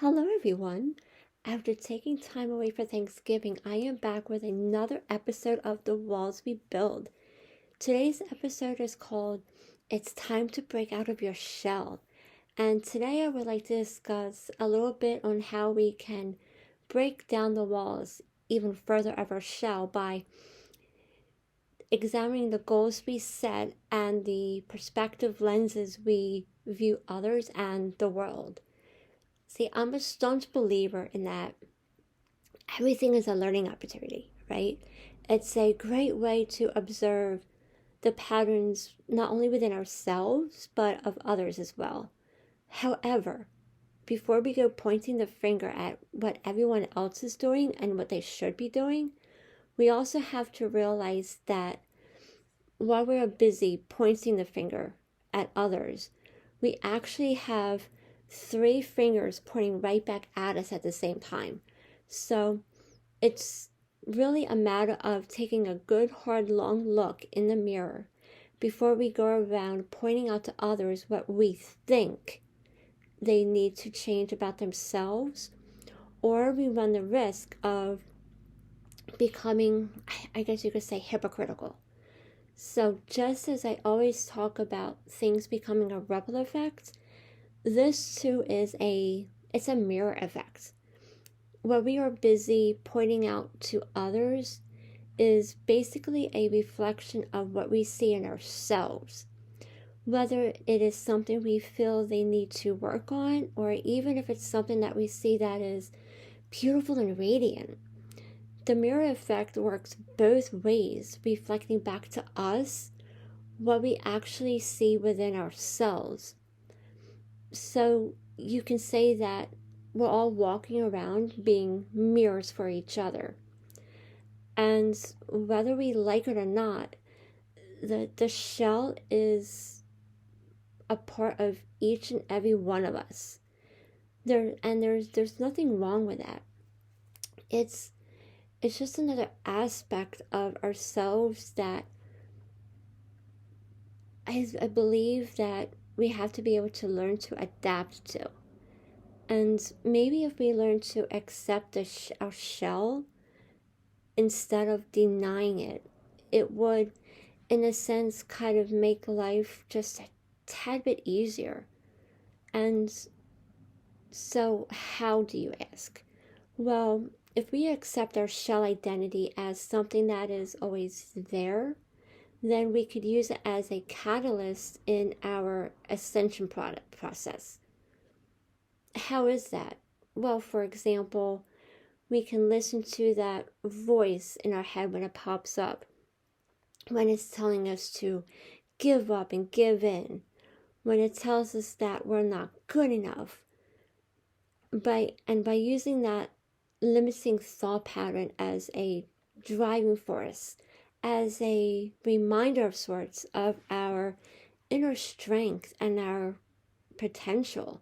Hello, everyone. After taking time away for Thanksgiving, I am back with another episode of The Walls We Build. Today's episode is called It's Time to Break Out of Your Shell. And today I would like to discuss a little bit on how we can break down the walls even further of our shell by examining the goals we set and the perspective lenses we view others and the world. See, I'm a staunch believer in that everything is a learning opportunity, right? It's a great way to observe the patterns not only within ourselves, but of others as well. However, before we go pointing the finger at what everyone else is doing and what they should be doing, we also have to realize that while we're busy pointing the finger at others, we actually have 3 fingers pointing right back at us at the same time. So it's really a matter of taking a good, hard, long look in the mirror before we go around pointing out to others what we think they need to change about themselves, or we run the risk of becoming, I guess you could say, hypocritical. So just as I always talk about things becoming a ripple effect, this too it's a mirror effect. What we are busy pointing out to others is basically a reflection of what we see in ourselves. Whether it is something we feel they need to work on, or even if it's something that we see that is beautiful and radiant. The mirror effect works both ways, reflecting back to us what we actually see within ourselves. So you can say that we're all walking around being mirrors for each other. And whether we like it or not, the shell is a part of each and every one of us. There's nothing wrong with that. It's just another aspect of ourselves that I believe that we have to be able to learn to adapt to. And maybe if we learn to accept our shell instead of denying it, it would, in a sense, kind of make life just a tad bit easier. And so how do you ask? Well, if we accept our shell identity as something that is always there, then we could use it as a catalyst in our ascension process. How is that? Well, for example, we can listen to that voice in our head when it pops up, when it's telling us to give up and give in, when it tells us that we're not good enough. By using that limiting thought pattern as a driving force, as a reminder of sorts of our inner strength and our potential.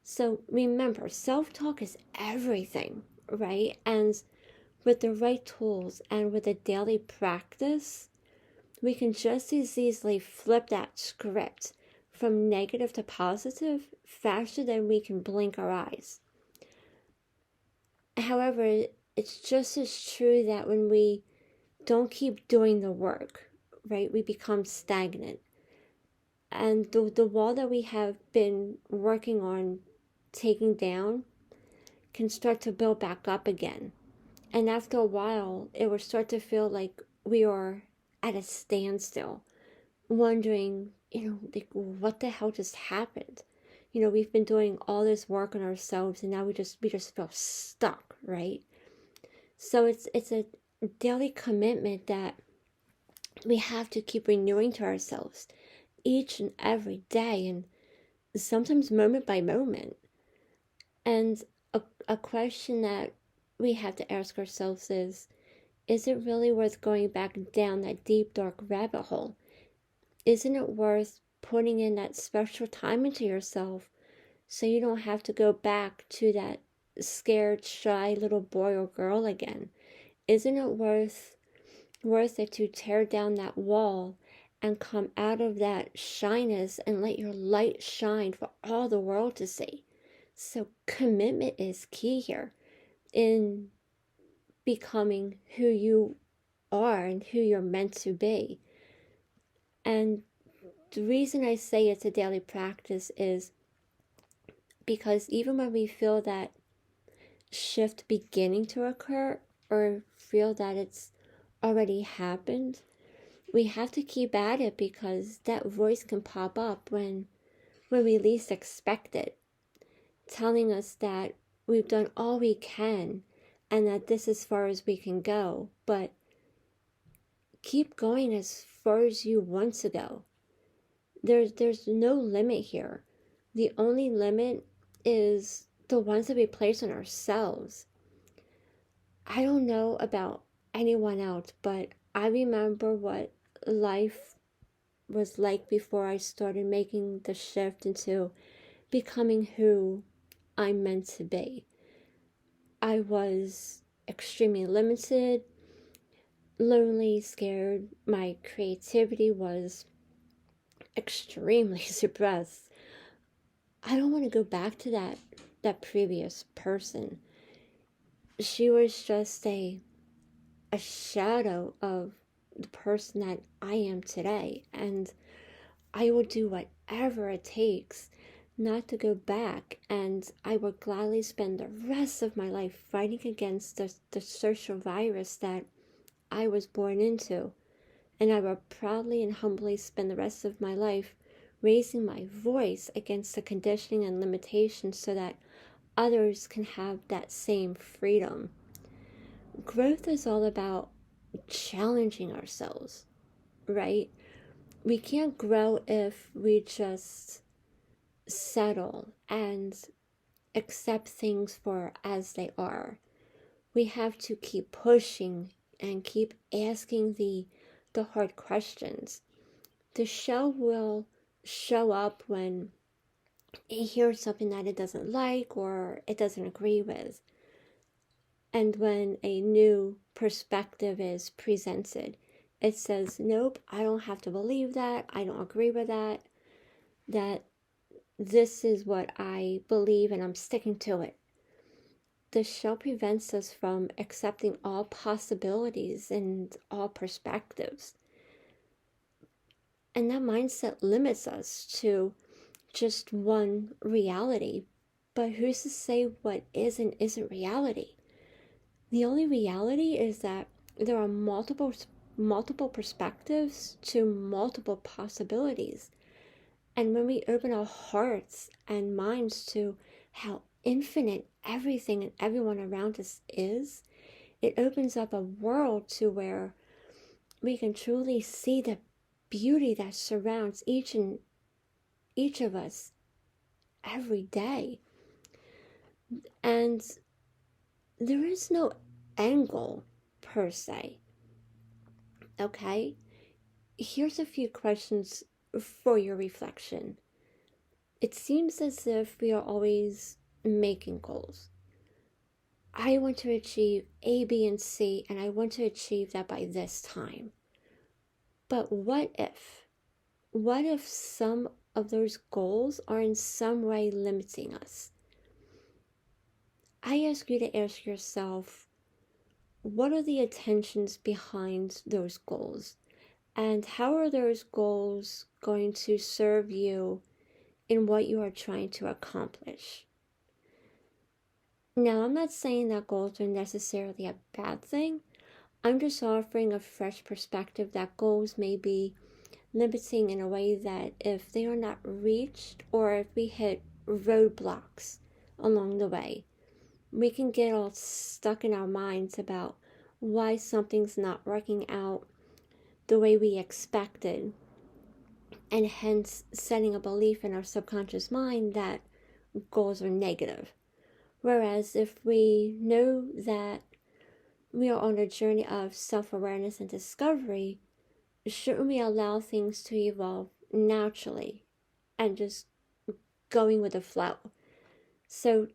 So remember, self-talk is everything, right? And with the right tools and with a daily practice, we can just as easily flip that script from negative to positive faster than we can blink our eyes. However, it's just as true that when we don't keep doing the work, right, we become stagnant. And the wall that we have been working on taking down can start to build back up again. And after a while, it will start to feel like we are at a standstill, wondering, like, what the hell just happened? We've been doing all this work on ourselves and now we just feel stuck, right? So it's a daily commitment that we have to keep renewing to ourselves each and every day, and sometimes moment by moment. And a question that we have to ask ourselves is it really worth going back down that deep, dark rabbit hole? Isn't it worth putting in that special time into yourself so you don't have to go back to that scared, shy little boy or girl again? Isn't it worth it to tear down that wall and come out of that shyness and let your light shine for all the world to see? So commitment is key here in becoming who you are and who you're meant to be. And the reason I say it's a daily practice is because even when we feel that shift beginning to occur or feel that it's already happened, we have to keep at it, because that voice can pop up when we least expect it, telling us that we've done all we can and that this is as far as we can go. But keep going as far as you want to go. There's no limit here. The only limit is the ones that we place on ourselves. I don't know about anyone else, but I remember what life was like before I started making the shift into becoming who I'm meant to be. I was extremely limited, lonely, scared. My creativity was extremely suppressed. I don't want to go back to that previous person. She was just a shadow of the person that I am today, and I will do whatever it takes not to go back, and I would gladly spend the rest of my life fighting against the social virus that I was born into, and I will proudly and humbly spend the rest of my life raising my voice against the conditioning and limitations so that others can have that same freedom. Growth is all about challenging ourselves, right? We can't grow if we just settle and accept things for as they are. We have to keep pushing and keep asking the hard questions. The show will show up when it hears something that it doesn't like or it doesn't agree with. And when a new perspective is presented, it says, nope, I don't have to believe that. I don't agree with that. That this is what I believe and I'm sticking to it. The show prevents us from accepting all possibilities and all perspectives. And that mindset limits us to just one reality. But who's to say what is and isn't reality? The only reality is that there are multiple perspectives to multiple possibilities. And when we open our hearts and minds to how infinite everything and everyone around us is, it opens up a world to where we can truly see the beauty that surrounds each of us every day. And there is no angle per se. Okay? Here's a few questions for your reflection. It seems as if we are always making goals. I want to achieve A, B, and C, and I want to achieve that by this time. But what if? What if some of those goals are in some way limiting us? I ask you to ask yourself, what are the intentions behind those goals? And how are those goals going to serve you in what you are trying to accomplish? Now, I'm not saying that goals are necessarily a bad thing. I'm just offering a fresh perspective that goals may be limiting in a way that if they are not reached or if we hit roadblocks along the way, we can get all stuck in our minds about why something's not working out the way we expected, and hence setting a belief in our subconscious mind that goals are negative. Whereas if we know that we are on a journey of self-awareness and discovery, shouldn't we allow things to evolve naturally and just going with the flow? So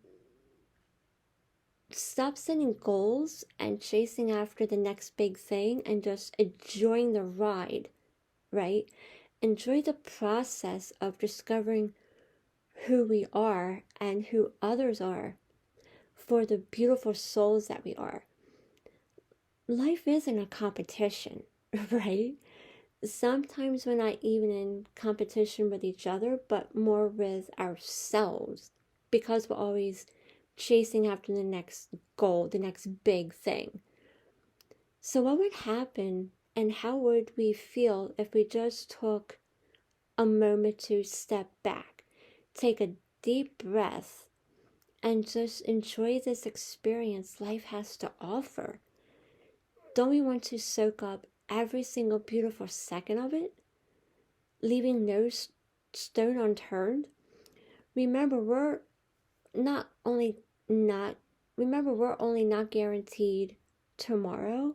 stop setting goals and chasing after the next big thing and just enjoying the ride, right? Enjoy the process of discovering who we are and who others are, for the beautiful souls that we are. Life isn't a competition, right? Sometimes we're not even in competition with each other, but more with ourselves, because we're always chasing after the next goal, the next big thing. So what would happen and how would we feel if we just took a moment to step back, take a deep breath, and just enjoy this experience life has to offer? Don't we want to soak up every single beautiful second of it, leaving no stone unturned? Remember, we're not only not remember we're only not guaranteed tomorrow,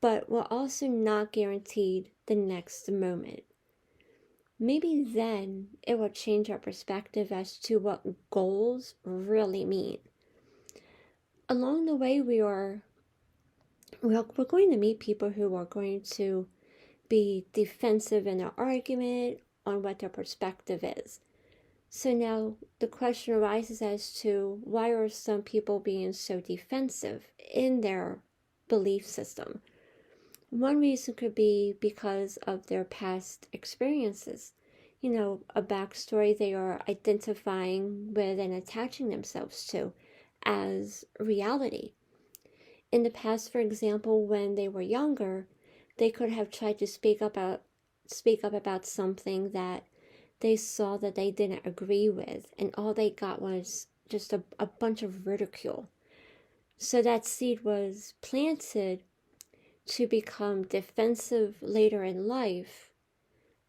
but we're also not guaranteed the next moment. Maybe then it will change our perspective as to what goals really mean. Along the way, we're going to meet people who are going to be defensive in their argument on what their perspective is. So now the question arises as to why are some people being so defensive in their belief system? One reason could be because of their past experiences. A backstory they are identifying with and attaching themselves to as reality. In the past, for example, when they were younger, they could have tried to speak up about something that they saw that they didn't agree with, and all they got was just a bunch of ridicule. So that seed was planted to become defensive later in life.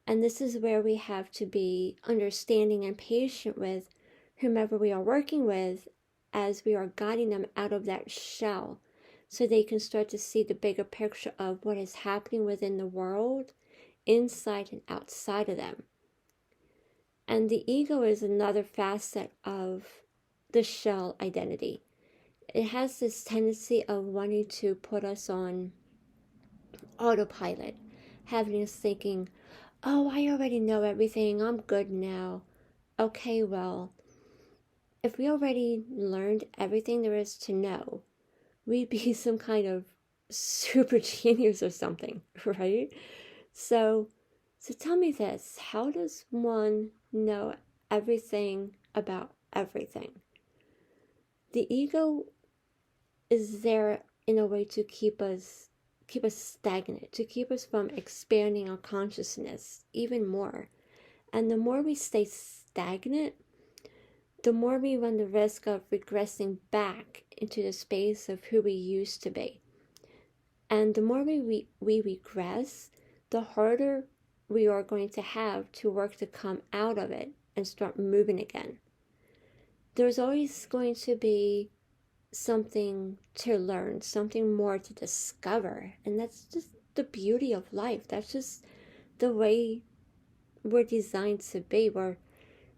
And this is where we have to be understanding and patient with whomever we are working with as we are guiding them out of that shell, so they can start to see the bigger picture of what is happening within the world, inside and outside of them. And the ego is another facet of the shell identity. It has this tendency of wanting to put us on autopilot, having us thinking, oh, I already know everything, I'm good now. Okay, well, if we already learned everything there is to know, we'd be some kind of super genius or something, right? So tell me this, how does one know everything about everything? The ego is there in a way to keep us stagnant, to keep us from expanding our consciousness even more. And the more we stay stagnant, the more we run the risk of regressing back into the space of who we used to be. And the more we regress, the harder we are going to have to work to come out of it and start moving again. There's always going to be something to learn, something more to discover. And that's just the beauty of life. That's just the way we're designed to be. We're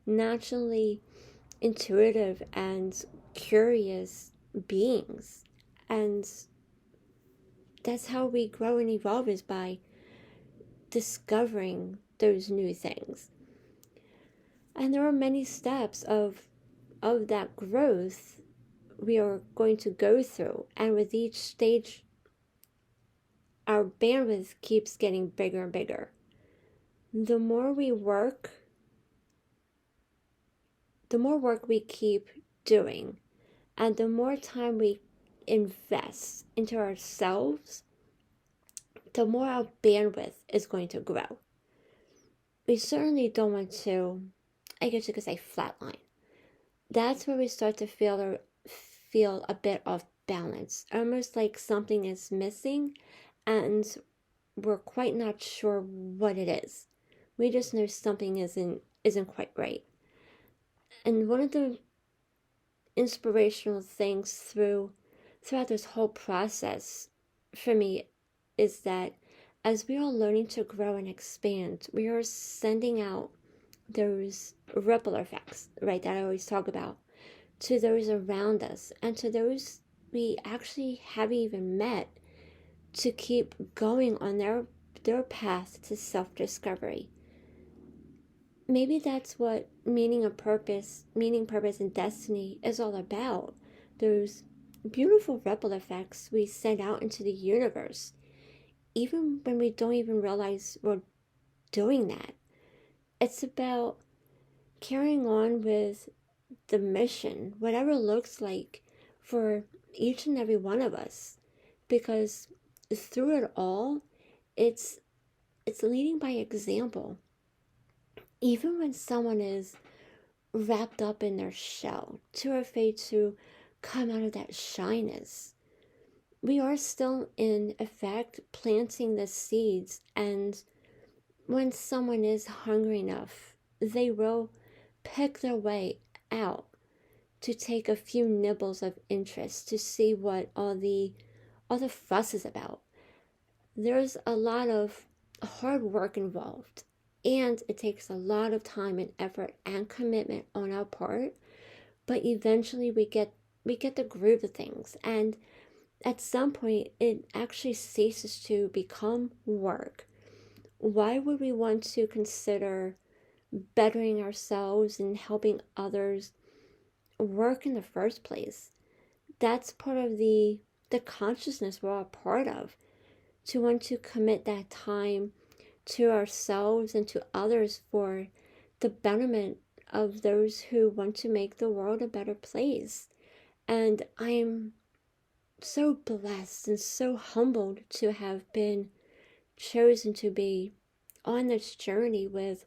naturally intuitive and curious beings. And that's how we grow and evolve, is by discovering those new things. And there are many steps of that growth we are going to go through. And with each stage, our bandwidth keeps getting bigger and bigger. The more work we keep doing, and the more time we invest into ourselves, the more our bandwidth is going to grow. We certainly don't want to, I guess you could say, flatline. That's where we start to feel a bit off balance, almost like something is missing, and we're quite not sure what it is. We just know something isn't quite right. And one of the inspirational things throughout this whole process for me is that as we are learning to grow and expand, we are sending out those ripple effects, right, that I always talk about, to those around us and to those we actually haven't even met, to keep going on their path to self-discovery. maybe that's what meaning, purpose, and destiny is all about. Those beautiful ripple effects we send out into the universe, even when we don't even realize we're doing that. It's about carrying on with the mission, whatever it looks like for each and every one of us. Because through it all, it's leading by example. Even when someone is wrapped up in their shell, too afraid to come out of that shyness, we are still in effect planting the seeds. And when someone is hungry enough, they will pick their way out to take a few nibbles of interest, to see what all the fuss is about. There's a lot of hard work involved, and it takes a lot of time and effort and commitment on our part, but eventually we get the groove of things, and at some point it actually ceases to become work. Why would we want to consider bettering ourselves and helping others work in the first place? That's part of the consciousness we're a part of, to want to commit that time to ourselves and to others for the betterment of those who want to make the world a better place. And I'm so blessed and so humbled to have been chosen to be on this journey with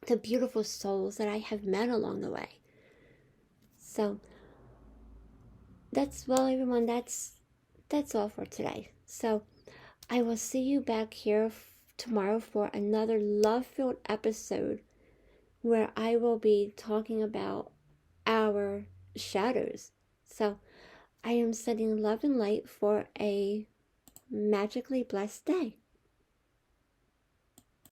the beautiful souls that I have met along the way. So everyone, that's all for today. So I will see you back here tomorrow for another love-filled episode where I will be talking about our shadows. So I am sending love and light for a magically blessed day.